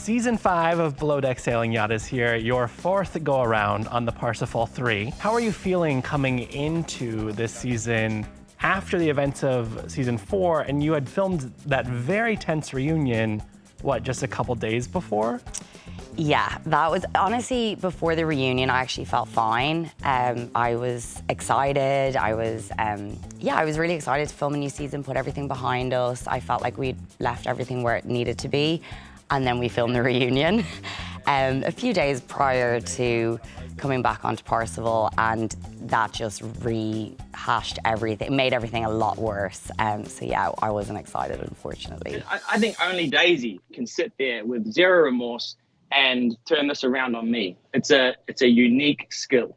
Season 5 of Below Deck Sailing Yacht is here, your 4th go-around on the Parisfal III. How are you feeling coming into this season after the events of Season 4, and you had filmed that very tense reunion, what, just a couple days before? Yeah, that was, honestly, before the reunion, I actually felt fine. I was excited. I was really excited to film a new season, put everything behind us. I felt like we'd left everything where it needed to be. And then we filmed the reunion a few days prior to coming back onto Parisfal, and that just rehashed everything, made everything a lot worse. So yeah, I wasn't excited, unfortunately. I think only Daisy can sit there with zero remorse and turn this around on me. It's a unique skill.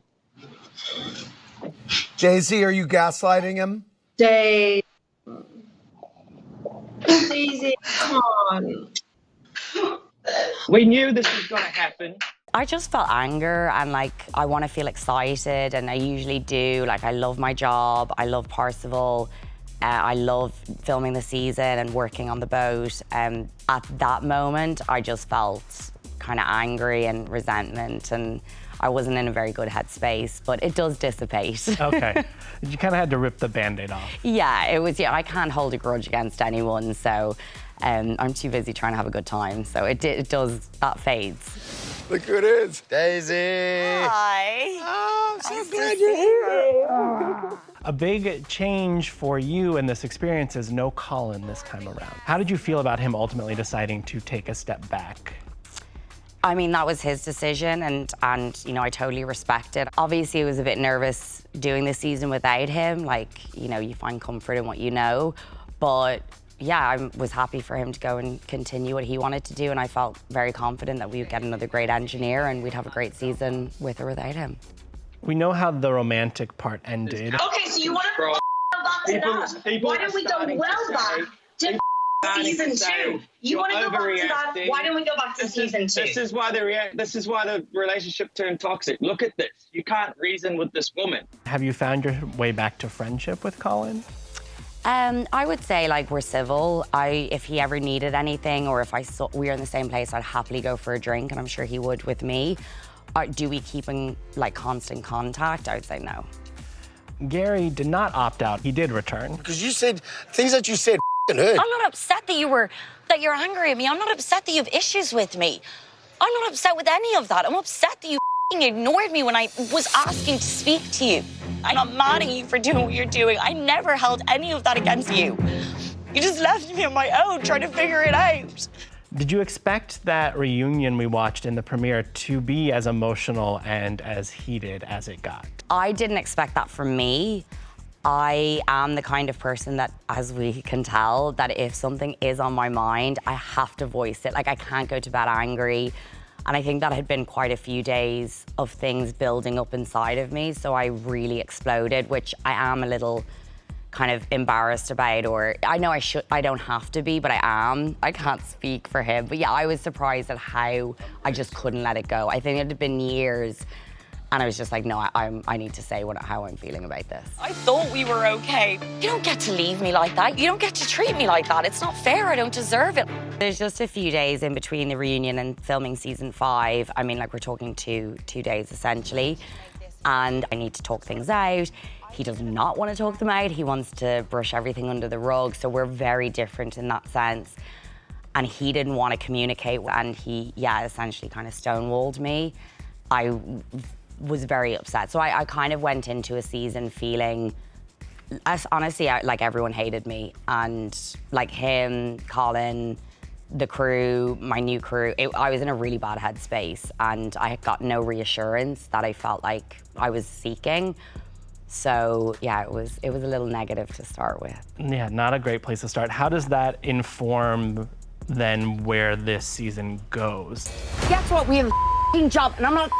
Daisy, are you gaslighting him? Daisy, come on. We knew this was gonna happen. I just felt anger and like I want to feel excited, and I usually do. Like I love my job, I love Parisfal, I love filming the season and working on the boat. At that moment, I just felt kind of angry and resentment, and I wasn't in a very good headspace, but it does dissipate. Okay, you kind of had to rip the Band-Aid off. Yeah, it was, I can't hold a grudge against anyone, so I'm too busy trying to have a good time, so it does, that fades. Look who it is. Daisy. Hi. Oh, I'm so glad you're here. A big change for you in this experience is no Colin this time around. How did you feel about him ultimately deciding to take a step back? I mean, that was his decision, and you know, I totally respect it. Obviously, I was a bit nervous doing this season without him. Like, you know, you find comfort in what you know. But yeah, I was happy for him to go and continue what he wanted to do, and I felt very confident that we would get another great engineer and we'd have a great season with or without him. We know how the romantic part ended. Okay, so you want to go back to that? Why don't we go well back to season 2? You want to go back to that? Why don't we go back to season 2? This is why the relationship turned toxic. Look at this. You can't reason with this woman. Have you found your way back to friendship with Colin? I would say like we're civil. If he ever needed anything, or if we were in the same place, I'd happily go for a drink, and I'm sure he would with me. Do we keep in like constant contact? I would say no. Gary did not opt out. He did return. Because you said things that you said hurt. I'm not upset that you're angry at me. I'm not upset that you have issues with me. I'm not upset with any of that. I'm upset that you ignored me when I was asking to speak to you. I'm not mad at you for doing what you're doing. I never held any of that against you. You just left me on my own trying to figure it out. Did you expect that reunion we watched in the premiere to be as emotional and as heated as it got? I didn't expect that from me. I am the kind of person that, as we can tell, that if something is on my mind, I have to voice it. Like, I can't go to bed angry. And I think that had been quite a few days of things building up inside of me, so I really exploded, which I am a little kind of embarrassed about, or I know I don't have to be, but I am. I can't speak for him. But yeah, I was surprised at how I just couldn't let it go. I think it had been years, and I was just like, no, I need to say how I'm feeling about this. I thought we were okay. You don't get to leave me like that. You don't get to treat me like that. It's not fair. I don't deserve it. There's just a few days in between the reunion and filming season 5. I mean, like, we're talking two days essentially, and I need to talk things out. He does not want to talk them out. He wants to brush everything under the rug. So we're very different in that sense. And he didn't want to communicate, and he, essentially kind of stonewalled me. I was very upset. So I kind of went into a season feeling, honestly, like everyone hated me. And like him, Colin, the crew, my new crew, I was in a really bad headspace, and I got no reassurance that I felt like I was seeking. So yeah, it was a little negative to start with. Yeah, not a great place to start. How does that inform then where this season goes? Guess what? We have a job, and I'm not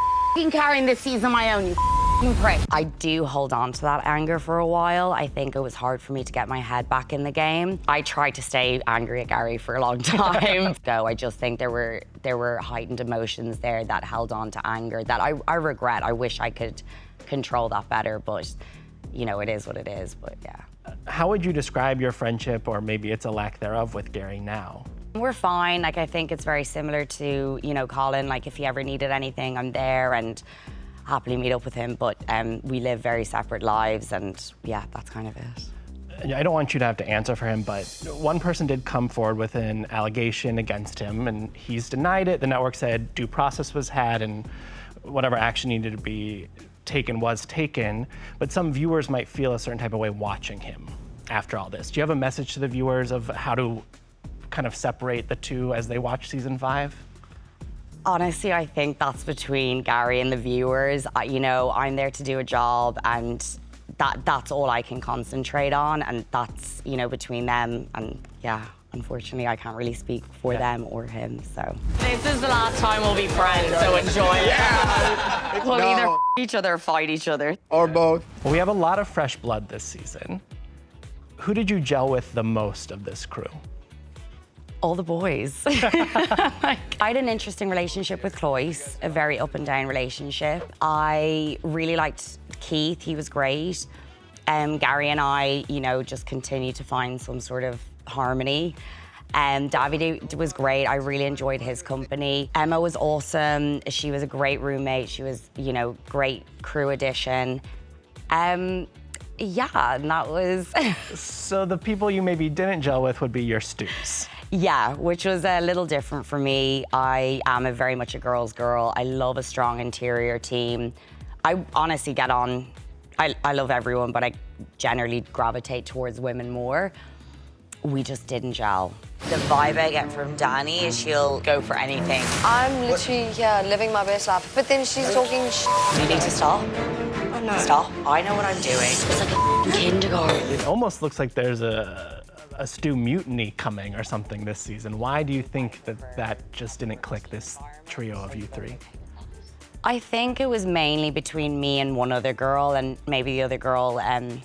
carrying this season on my own, you prick. I do hold on to that anger for a while. I think it was hard for me to get my head back in the game. I tried to stay angry at Gary for a long time. So I just think there were heightened emotions there that held on to anger that I regret. I wish I could control that better, but you know, it is what it is, but yeah. How would you describe your friendship, or maybe it's a lack thereof, with Gary now? We're fine. Like, I think it's very similar to, you know, Colin. Like, if he ever needed anything, I'm there and happily meet up with him. But we live very separate lives, and yeah, that's kind of it. I don't want you to have to answer for him, but one person did come forward with an allegation against him, and he's denied it. The network said due process was had, and whatever action needed to be taken was taken. But some viewers might feel a certain type of way watching him after all this. Do you have a message to the viewers of how to kind of separate the two as they watch season 5? Honestly, I think that's between Gary and the viewers. You know, I'm there to do a job, and that's all I can concentrate on, and that's, you know, between them. And yeah, unfortunately, I can't really speak for them or him, so. This is the last time we'll be friends, so enjoy it. Yeah. We'll either each other or fight each other. Or both. Well, we have a lot of fresh blood this season. Who did you gel with the most of this crew? All the boys. I had an interesting relationship with Cloyce, a very up and down relationship. I really liked Keith, he was great. Gary and I, you know, just continued to find some sort of harmony. Davide was great, I really enjoyed his company. Emma was awesome, she was a great roommate, she was, you know, great crew addition. Yeah, and that was... So the people you maybe didn't gel with would be your stews. Yeah, which was a little different for me. I am very much a girl's girl. I love a strong interior team. I honestly get on, I love everyone, but I generally gravitate towards women more. We just didn't gel. The vibe I get from Danni is she'll go for anything. I'm literally, living my best life. But then she's talking You need to stop. Oh, no. Stop. I know what I'm doing. It's like a kindergarten. It almost looks like there's a stew mutiny coming or something this season. Why do you think that just didn't click, this trio of you three? I think it was mainly between me and one other girl, and maybe the other girl Danni?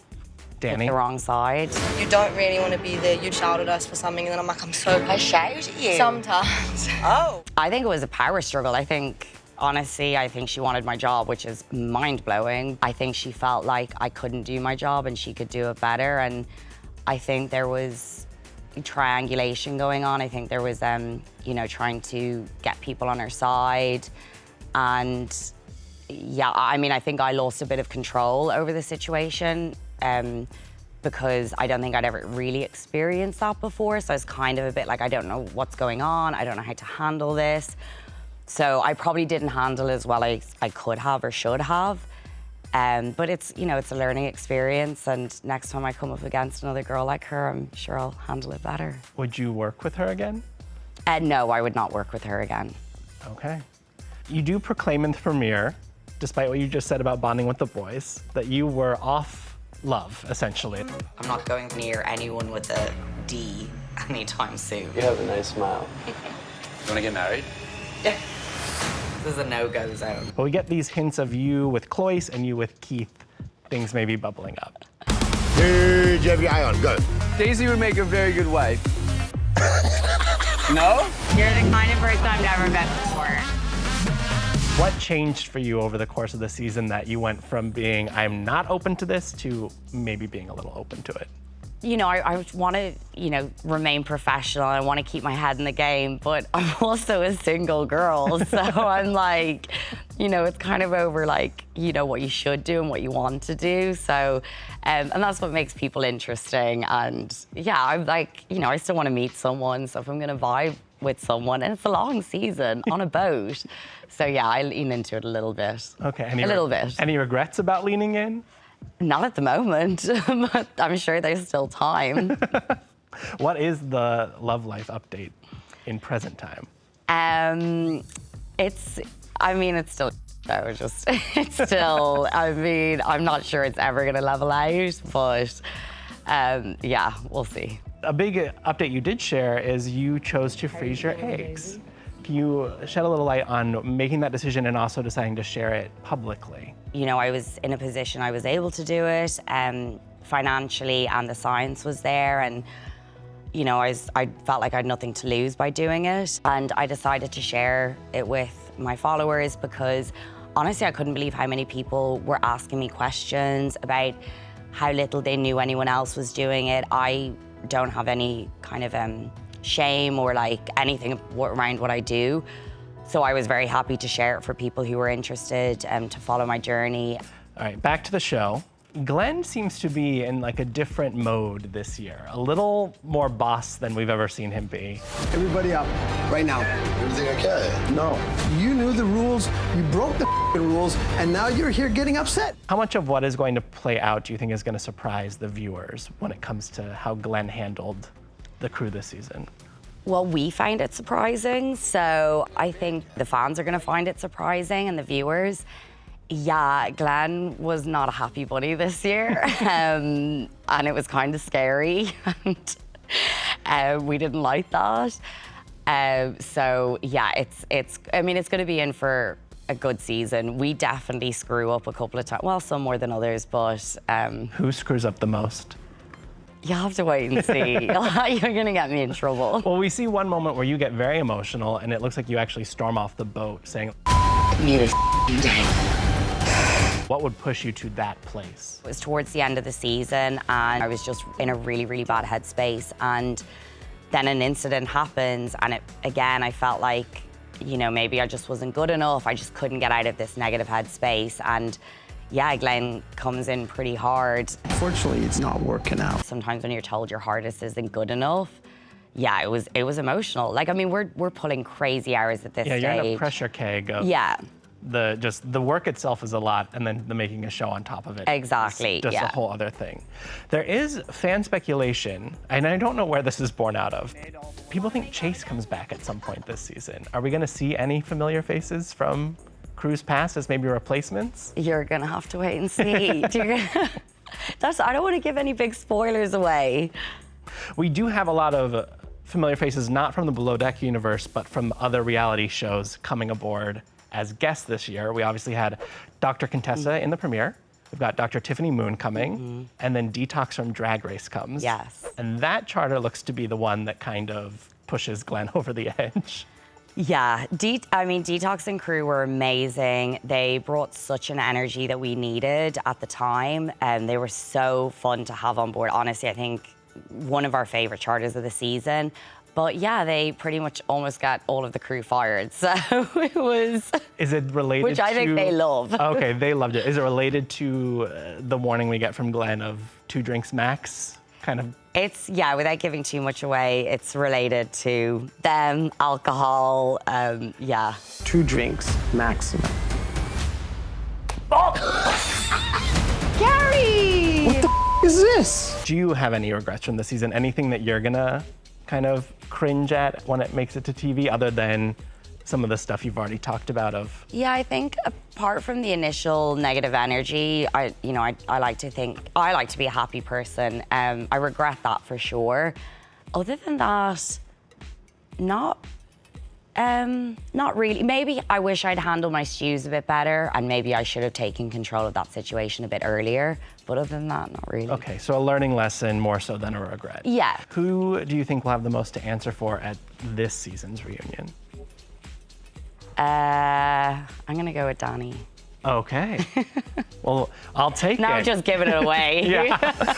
picked the wrong side. You don't really want to be there. You shout at us for something, and then I'm like, I'm so... I shout at you. Sometimes. Oh. I think it was a power struggle. Honestly, I think she wanted my job, which is mind-blowing. I think she felt like I couldn't do my job and she could do it better. And I think there was triangulation going on. I think there was, you know, trying to get people on her side. And yeah, I mean, I think I lost a bit of control over the situation because I don't think I'd ever really experienced that before. So I was kind of a bit like, I don't know what's going on. I don't know how to handle this. So I probably didn't handle it as well as I could have or should have. But it's, you know, it's a learning experience, and next time I come up against another girl like her, I'm sure I'll handle it better. Would you work with her again? No, I would not work with her again. Okay. You do proclaim in the premiere, despite what you just said about bonding with the boys, that you were off love, essentially. I'm not going near anyone with a D anytime soon. You have a nice smile. You want to get married? Yeah. This is a no-go zone. But we get these hints of you with Cloyce and you with Keith. Things may be bubbling up. Hey, Jeff, your eye on, go. Daisy would make a very good wife. No? You're the kind of person I've never met before. What changed for you over the course of the season that you went from being, I'm not open to this, to maybe being a little open to it? You know, I want to, you know, remain professional. I want to keep my head in the game, but I'm also a single girl. So I'm like, you know, it's kind of over like, you know, what you should do and what you want to do. So, and that's what makes people interesting. And yeah, I'm like, you know, I still want to meet someone. So if I'm going to vibe with someone, and it's a long season on a boat. So yeah, I lean into it a little bit. Okay. A little bit. Any regrets about leaning in? Not at the moment, but I'm sure there's still time. What is the love life update in present time? It's still, it's still, I mean, I'm not sure it's ever gonna level out, but yeah, we'll see. A big update you did share is you chose to freeze your eggs. Can you shed a little light on making that decision and also deciding to share it publicly? You know, I was in a position I was able to do it financially, and the science was there, and you know, I felt like I had nothing to lose by doing it, and I decided to share it with my followers because honestly, I couldn't believe how many people were asking me questions about how little they knew anyone else was doing it. I don't have any kind of shame or like anything around what I do. So I was very happy to share it for people who were interested to follow my journey. All right, back to the show. Glenn seems to be in like a different mode this year, a little more boss than we've ever seen him be. Everybody up, right now. Everything okay? No. You knew the rules, you broke the rules, and now you're here getting upset. How much of what is going to play out do you think is going to surprise the viewers when it comes to how Glenn handled the crew this season? Well, we find it surprising, so I think the fans are going to find it surprising and the viewers. Yeah, Glenn was not a happy bunny this year, and it was kind of scary, and we didn't like that. So yeah, it's going to be in for a good season. We definitely screw up a couple of times. Well, some more than others, but who screws up the most? You have to wait and see. You're gonna get me in trouble. Well, we see one moment where you get very emotional, and it looks like you actually storm off the boat saying, Need a day. what would push you to that place? It was towards the end of the season, and I was just in a really, really bad headspace. And then an incident happens, and I felt like, maybe I just wasn't good enough. I just couldn't get out of this negative headspace. And yeah, Glenn comes in pretty hard. Unfortunately, it's not working out. Sometimes when you're told your hardest isn't good enough, yeah, it was emotional. Like, I mean, we're pulling crazy hours at this stage. Yeah, you're in a pressure keg of the work itself is a lot, and then the making a show on top of it. Exactly, just a whole other thing. There is fan speculation, and I don't know where this is born out of. People think Chase comes back at some point this season. Are we gonna see any familiar faces from Cruise Pass as maybe replacements? You're gonna have to wait and see. I don't want to give any big spoilers away. We do have a lot of familiar faces, not from the Below Deck universe, but from other reality shows coming aboard as guests this year. We obviously had Dr. Contessa in the premiere. We've got Dr. Tiffany Moon coming, and then Detox from Drag Race comes. Yes. And that charter looks to be the one that kind of pushes Glenn over the edge. Yeah, Detox and crew were amazing. They brought such an energy that we needed at the time, and they were so fun to have on board. Honestly, I think one of our favorite charters of the season. But yeah, they pretty much almost got all of the crew fired. So it was... Is it related which I think they love. Okay, they loved it. Is it related to the warning we get from Glenn of 2 drinks max? Kind of... It's, yeah, without giving too much away, it's related to them, alcohol, yeah. 2 drinks maximum. Gary! What the is this? Do you have any regrets from the season? Anything that you're gonna kind of cringe at when it makes it to TV, other than some of the stuff you've already talked about of? Yeah, I think apart from the initial negative energy, I like to be a happy person. I regret that for sure. Other than that, not really. Maybe I wish I'd handled my stews a bit better, and maybe I should have taken control of that situation a bit earlier. But other than that, not really. Okay, so a learning lesson more so than a regret. Yeah. Who do you think will have the most to answer for at this season's reunion? I'm gonna go with Danni. Okay. Well, I'll take it. Now I'm just giving it away. Yeah.